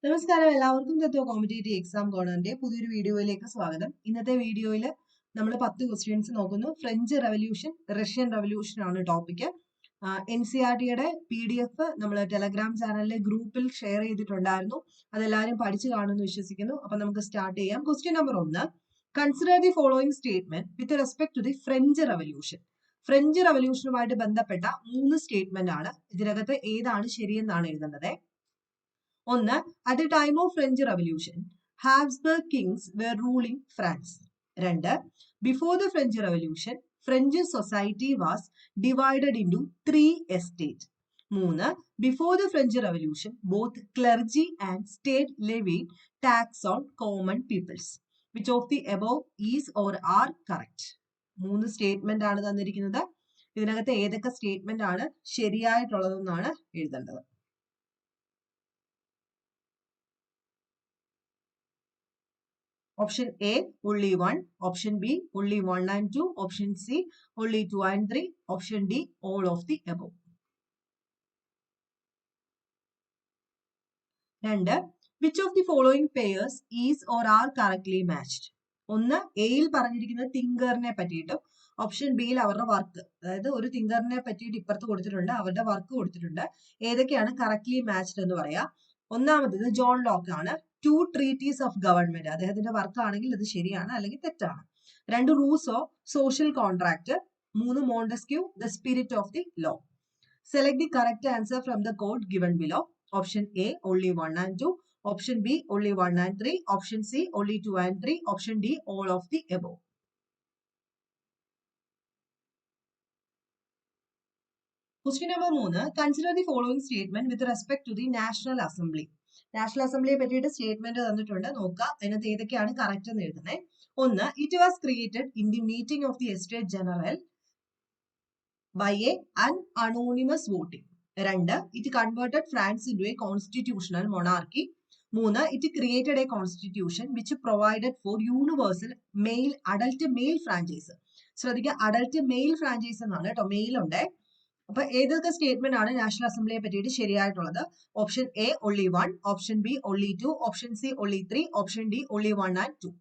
നമസ്കാരം, എല്ലാവർക്കും തത്വ competitive exam കോർണറിന്റെ പുതിയൊരു വീഡിയോയിലേക്ക് സ്വാഗതം. ഇന്നത്തെ വീഡിയോയിൽ നമ്മൾ 10 ക്വസ്റ്റ്യൻസ് നോക്കുന്നു. ഫ്രഞ്ച് റവല്യൂഷൻ, റഷ്യൻ റവല്യൂഷൻ ആണ് ടോപ്പിക്. NCERT-യുടെ PDF നമ്മൾ ടെലഗ്രാം ചാനലിലെ ഗ്രൂപ്പിൽ ഷെയർ ചെയ്തിട്ടുണ്ടായിരുന്നു. അതെല്ലാവരും പഠിച്ചു കാണുമെന്ന് വിശ്വസിക്കുന്നു. അപ്പൊ നമുക്ക് സ്റ്റാർട്ട് ചെയ്യാം. Question number 1, consider the following statement with respect to the French revolution. French റവല്യൂഷനുമായിട്ട് ബന്ധപ്പെട്ട 3 സ്റ്റേറ്റ്മെന്റ് ആണ്. ഇതിനകത്ത് ഏതാണ് ശരിയെന്നാണ് എഴുതേണ്ടത്. 1. At the time of French Revolution, Habsburg kings were ruling France. 2. Before the French Revolution, French society was divided into 3 estates. 3. Before the French Revolution, both clergy and state levied tax on common peoples. Which of the above is or are correct? 3 statement ആണ് തന്നിരിക്കുന്നത്. ഇതിനകത്ത് ഏതൊക്കെ statement ആണ് ശരിയായിട്ടുള്ളതെന്നാണ് എഴുതേണ്ടത്. Option A, only 1. Option B, only 1 and 2. Option C, only 2 and 3. Option D, all of the above. 2. Which of the following pairs is or are correctly matched? 1. എയിൽ പറഞ്ഞിരിക്കുന്നത് തിങ്കറിനെ പറ്റിയിട്ടും option ബിയിൽ അവരുടെ വർക്ക്, അതായത് ഒരു തിങ്കറിനെ പറ്റിയിട്ട് ഇപ്പുറത്ത് കൊടുത്തിട്ടുണ്ട്, അവരുടെ വർക്ക് കൊടുത്തിട്ടുണ്ട്. ഏതൊക്കെയാണ് കറക്റ്റ്ലി മാച്ച്ഡ് എന്ന് പറയാം. ഒന്നാമത്തേത് ജോൺ ലോക്ക് ആണ്. 2 ട്രീറ്റീസ് ഓഫ് ഗവൺമെന്റ്, അദ്ദേഹത്തിന്റെ വർക്ക് ആണെങ്കിൽ ഇത് ശരിയാണ് അല്ലെങ്കിൽ തെറ്റാണ്. 2 Rousseau, social contract. 3 Montesquieu, the spirit of the law. Select the correct answer from the code given below. Option A only 1 and 2. Option B only 1 and 3. Option C only 2 and 3. Option D all of the above. Question number 3. Consider the following statement with respect to the National Assembly. National അസംബ്ലിയെ പറ്റിയിട്ട് statement തന്നിട്ടുണ്ട്. നോക്കുക അതിനകത്ത് ഏതൊക്കെയാണ് correct എന്ന് എഴുതുന്നത്. 1. It was created in the meeting of the Estates General by an anonymous voting. 2. It converted France into a constitutional monarchy. 3. It created a constitution which provided for universal adult male franchise. ശ്രദ്ധിക്കുക, adult mail franchise എന്നാണ് കേട്ടോ, mail ഉണ്ട്. അപ്പൊ ഏതൊക്കെ statement ആണ് നാഷണൽ അസംബ്ലിയെ പറ്റിയിട്ട് ശരിയായിട്ടുള്ളത്? Option A only 1, option B only 2, option C only 3, option D only 1 and 2.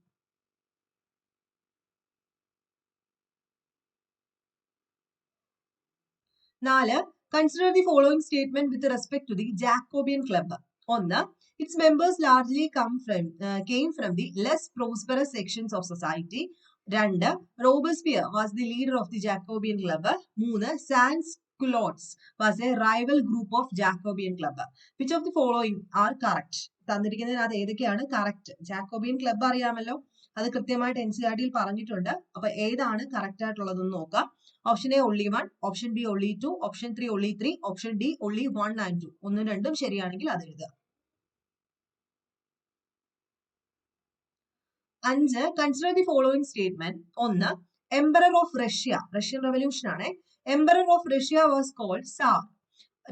നാല്, consider the following statement with respect to the Jacobin club. 1. Its members largely came from the less prosperous sections of society. 2. Robespierre was the leader of the Jacobean Club. 3. Sans Culottes was a rival group of Jacobean Club. Which of the following are correct? തന്നിരിക്കുന്നതിനകത്ത് ഏതൊക്കെയാണ് correct? Jacobian club അറിയാമല്ലോ, അത് കൃത്യമായിട്ട് NCERT-യിൽ പറഞ്ഞിട്ടുണ്ട്. അപ്പൊ ഏതാണ് correct ആയിട്ടുള്ളതെന്ന് നോക്കാം. Option A only 1, option B only 2, option 3 only 3, option D only 1 and 2. ഒന്നും രണ്ടും ശരിയാണെങ്കിൽ അത് എഴുതുക. 5. Consider the following statement. 1. Emperor of Russia, Russian revolution ആണ്. Emperor of Russia was called tsar.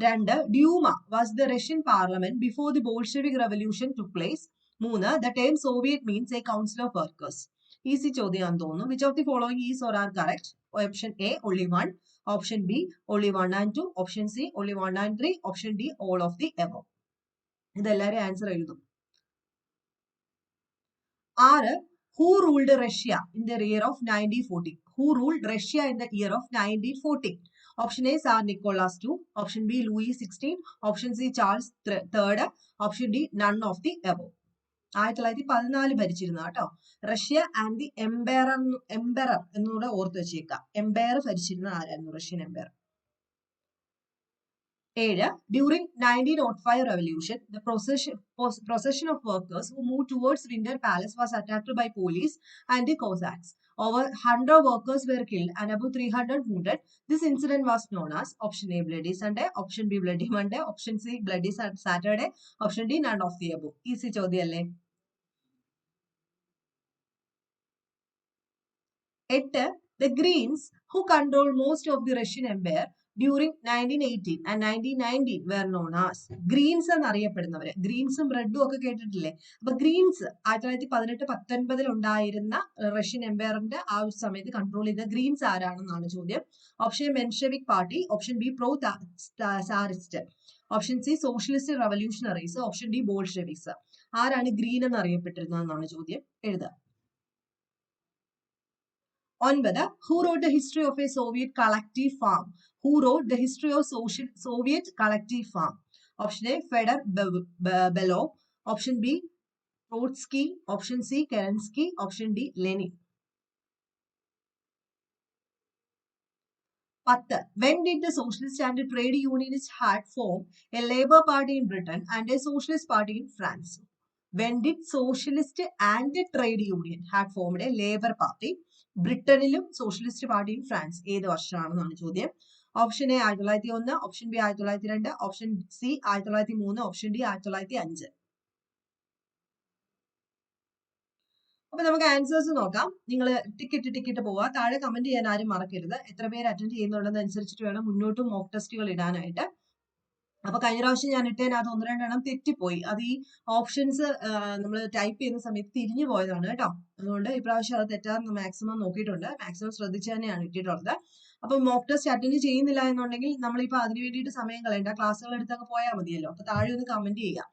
2. Duma was the Russian parliament before the Bolshevik revolution took place. 3. The term Soviet means a council of workers. Easy ചോദ്യമാണെന്ന് തോന്നുന്നു. Which of the following is or are correct? Option A only 1, option B only 1 and 2, option C only 1 and 3, option D all of the above. ഇതെല്ലാവരും answer എഴുതും. 6. Who ruled Russia in the year of 1914? Who ruled Russia in the year of 1914? Option A Tsar Nicholas II, option B Louis XVI, option C Charles III, option D none of the above. 1914 ഭരിച്ചിരുന്ന കേട്ടോ. Russia and the emperor എന്നൂടെ ഓർത്ത് വെച്ചേക്കാം. Empire ഭരിച്ചിരുന്ന ആരായിരുന്നു? Russian empire. 7. During 1905 revolution, the procession of workers who moved towards Winter Palace was attacked by police and the Cossacks. Over 100 workers were killed and about 300 wounded. This incident was known as option A Bloody Sunday, option B Bloody Monday, option C Bloody Saturday, option D none of the above. Easy ചോദ്യമല്ലേ? 8. The Greens, who controlled most of the Russian Empire, during 1918 and 1919 were known as greens എന്നറിയപ്പെടുന്നവര്. ഗ്രീൻസും റെഡും ഒക്കെ കേട്ടിട്ടില്ലേ? അപ്പൊ Green's 1918-19 ഉണ്ടായിരുന്ന Russian എംപയറിന്റെ ആ ഒരു സമയത്ത് കൺട്രോൾ ചെയ്ത ഗ്രീൻസ് ആരാണെന്നാണ് ചോദ്യം. Option A Menshevik party, option B pro Tsarist, option C socialist revolutionaries, option D Bolsheviks. ആരാണ് ഗ്രീൻ എന്ന് അറിയപ്പെട്ടിരുന്നതെന്നാണ് ചോദ്യം. എഴുതുക. 9. Who wrote the history of a Soviet collective farm? Who wrote the history of Soviet collective farm? Option A, Fedor Belov. Option B, Trotsky. Option C, Kerensky. Option D, Lenin. 10. When did the Socialist and Trade Unionists had formed a Labour Party in Britain and a Socialist Party in France? When did Socialist and Trade Union had formed a Labour Party? ബ്രിട്ടനിലും socialist പാർട്ടിയും France ഏത് വർഷമാണെന്നാണ് ചോദ്യം. Option A 1901, option B 1902, option C 1903, option D 1905. അപ്പൊ നമുക്ക് answers നോക്കാം. നിങ്ങൾ ticket പോവുക. താഴെ കമന്റ് ചെയ്യാൻ ആരും മറക്കരുത്. എത്ര പേര് അറ്റൻഡ് ചെയ്യുന്നുണ്ടെന്ന് അനുസരിച്ചിട്ട് വേണം മുന്നോട്ട് മോക്ക് ടെസ്റ്റുകൾ ഇടാനായിട്ട്. അപ്പൊ കഴിഞ്ഞ പ്രാവശ്യം ഞാൻ ഇട്ടതിനകത്ത് 1-2 തെറ്റിപ്പോയി. അത് ഈ ഓപ്ഷൻസ് നമ്മൾ ടൈപ്പ് ചെയ്യുന്ന സമയത്ത് തിരിഞ്ഞു പോയതാണ് കേട്ടോ. അതുകൊണ്ട് ഇപ്രാവശ്യം അത് തെറ്റാതെ മാക്സിമം നോക്കിയിട്ടുണ്ട്. മാക്സിമം ശ്രദ്ധിച്ച് തന്നെയാണ് ഇട്ടിട്ടുള്ളത്. അപ്പൊ മോക്ക് ടെസ്റ്റ് അറ്റൻഡ് ചെയ്യുന്നില്ല എന്നുണ്ടെങ്കിൽ നമ്മളിപ്പോ അതിന് വേണ്ടിയിട്ട് സമയം കളയണ്ട, ക്ലാസ്സുകൾ എടുത്തൊക്കെ പോയാൽ മതിയല്ലോ. അപ്പൊ താഴെ ഒന്ന് കമന്റ് ചെയ്യുക.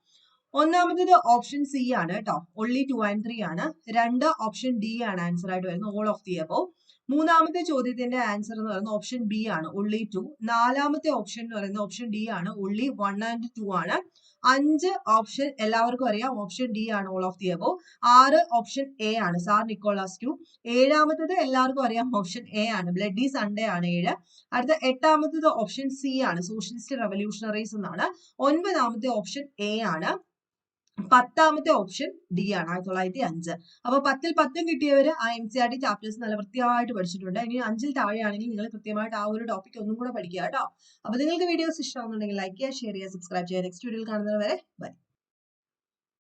ഒന്നാമത്തേത് ഓപ്ഷൻ സി ആണ് കേട്ടോ, only 2 and 3 ആണ്. 2 ഓപ്ഷൻ ഡി ആണ് ആൻസർ ആയിട്ട് വരുന്നത്, ഓൾ ഓഫ് ദി അബോവ്. മൂന്നാമത്തെ ചോദ്യത്തിന്റെ ആൻസർ എന്ന് പറയുന്നത് ഓപ്ഷൻ ബി ആണ്, only 2. നാലാമത്തെ ഓപ്ഷൻ എന്ന് പറയുന്നത് ഓപ്ഷൻ ഡി ആണ്, only 1 and 2 ആണ്. 5 ഓപ്ഷൻ എല്ലാവർക്കും അറിയാം, ഓപ്ഷൻ ഡി ആണ്, all of the above. 6 option A ആണ്, സാർ നിക്കോളാസ് ടു. 7ാമത്തേത് എല്ലാവർക്കും അറിയാം, ഓപ്ഷൻ എ ആണ്, ബ്ലഡി സൺഡേ ആണ് 7. അടുത്ത 8ാമത്തേത് ഓപ്ഷൻ സി ആണ്, സോഷ്യലിസ്റ്റ് റവല്യൂഷണറീസ് എന്നാണ്. 9ാമത്തെ ഓപ്ഷൻ എ ആണ്. 10ാമത്തെ ഓപ്ഷൻ ഡി ആണ്, 1905. അപ്പൊ 10ൽ 10 കിട്ടിയവര് ആ NCERT ചാപ്റ്റേഴ്സ് നല്ല വൃത്തിയായിട്ട് പഠിച്ചിട്ടുണ്ട്. ഇനി 5ൽ താഴെയാണെങ്കിൽ നിങ്ങൾ കൃത്യമായിട്ട് ആ ഒരു ടോപ്പിക് ഒന്നും കൂടെ പഠിക്കുക കേട്ടോ. അപ്പൊ നിങ്ങൾക്ക് വീഡിയോസ് ഇഷ്ടമാകുന്നുണ്ടെങ്കിൽ ലൈക്ക് ചെയ്യുക, ഷെയർ ചെയ്യുക, സബ്സ്ക്രൈബ് ചെയ്യുക. നെക്സ്റ്റ് വീഡിയോയിൽ കാണുന്നത് വരെ ബൈ.